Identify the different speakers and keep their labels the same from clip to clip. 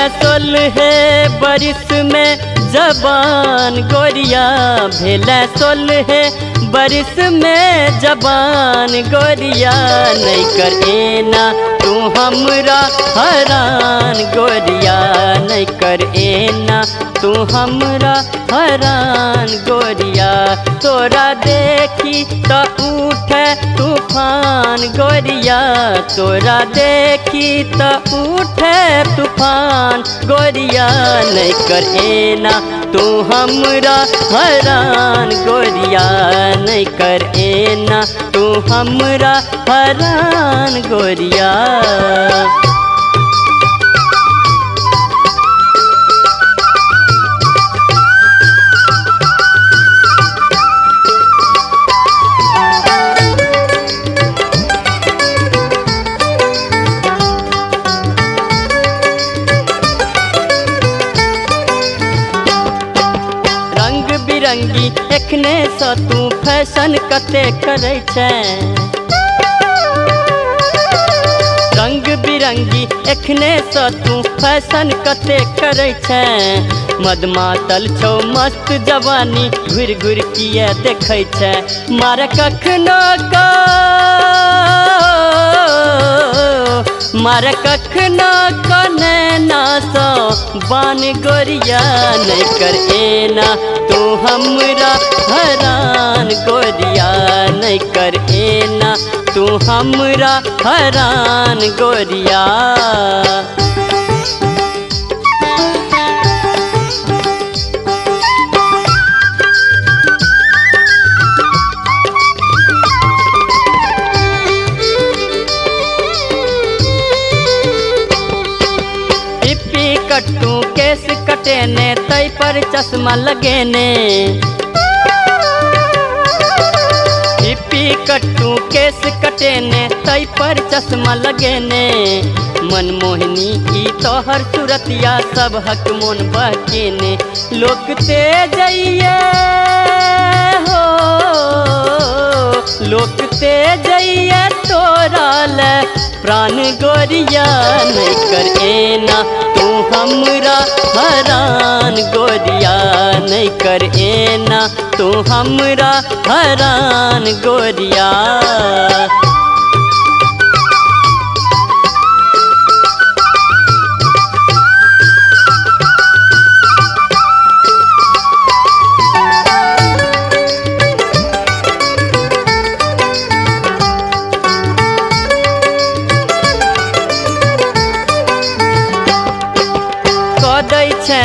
Speaker 1: भेला 16 बरिस में जबान गोरिया, भेला 16 बरिस में जबान गोरिया। नहीं कर एना तू हमरा हरान गोरिया, नहीं कर एना तू हमरा हरान गोरिया। तोरा देखी तो उठे तूफान गोरिया, तोरा देखी तो उठे तूफान गोरिया। नहीं कर एना तू हमरा हरान गोरिया, नहीं कर एना तू हमरा हरान गोरिया। बिरंगी एखने सँ तू फैशन कते करे छै, रंग बिरंगी एखने सँ तू फैशन कते करे छै। मदमातल छौ मस्त जवानी घुर घुर किए देखै छै। मारे कखनो को मारे कखनो को नैना सँ बान गोरिया। नहीं कर एना तू हमरा हरान गोरिया, नहीं कर एना तू हमरा हरान गोरिया। कट्टू केस कटेने तै पर चश्मा लगेने, हिप्पी कट्टू केस कटेने तै पर चश्मा लगेने। मनमोहिनी की तोहर सूरतिया सब हक मोन बहकेने। लोक ते जइए हो लोक ते जइए तोरा ले प्राण गोरिया। नहीं कर एना तू हमरा हरान गोरिया, नहीं कर एना तू हमरा हरान गोरिया।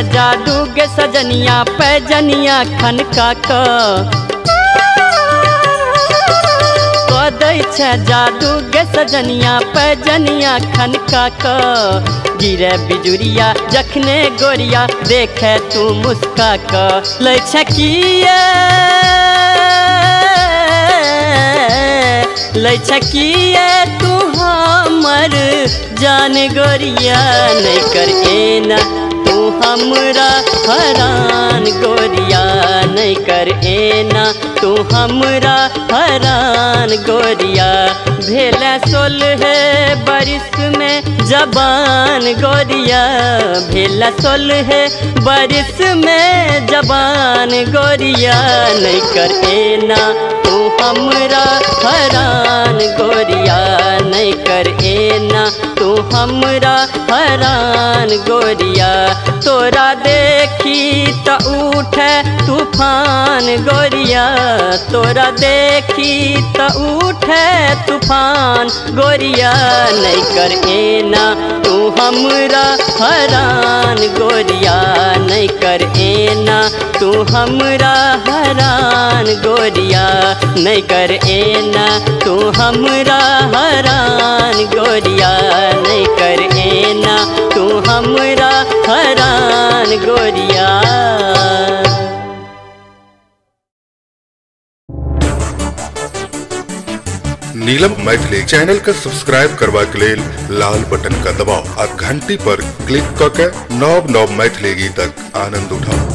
Speaker 1: जादू के सजनिया पैजनिया खनका दै छै, जादू के सजनिया पैजनिया खनका गिरे बिजुरिया जखने गोरिया देखे तू मुस्का लै छै किए लै छै किए तू हमर जान गोरिया। नहीं कर एना तू हमरा हरान गोरिया, नहीं कर एना तू हमरा हरान गोरिया। भेला 16 बरिस में जबान गोरिया, भेला 16 बरिस में जबान गोरिया। नहीं कर एना तू हमरा हरान गोरिया, नहीं कर एना तू हमरा हरान गोरिया। तोरा देखी तो उठे तूफान गोरिया, तोरा देखी तो उठे तूफान गोरिया। नहीं कर एना तू हमरा हरान गोरिया, नहीं कर एना तू हमरा हरान गोरिया। नहीं कर एना तू हमरा हरान गोरिया, नहीं कर एना तू हमरा हरान गोरिया।
Speaker 2: नीलम मैथिली चैनल का सब्सक्राइब करवा के लेल लाल बटन का दबाव और घंटी पर क्लिक करके नव नव मैथिली गीतक आनंद उठाओ।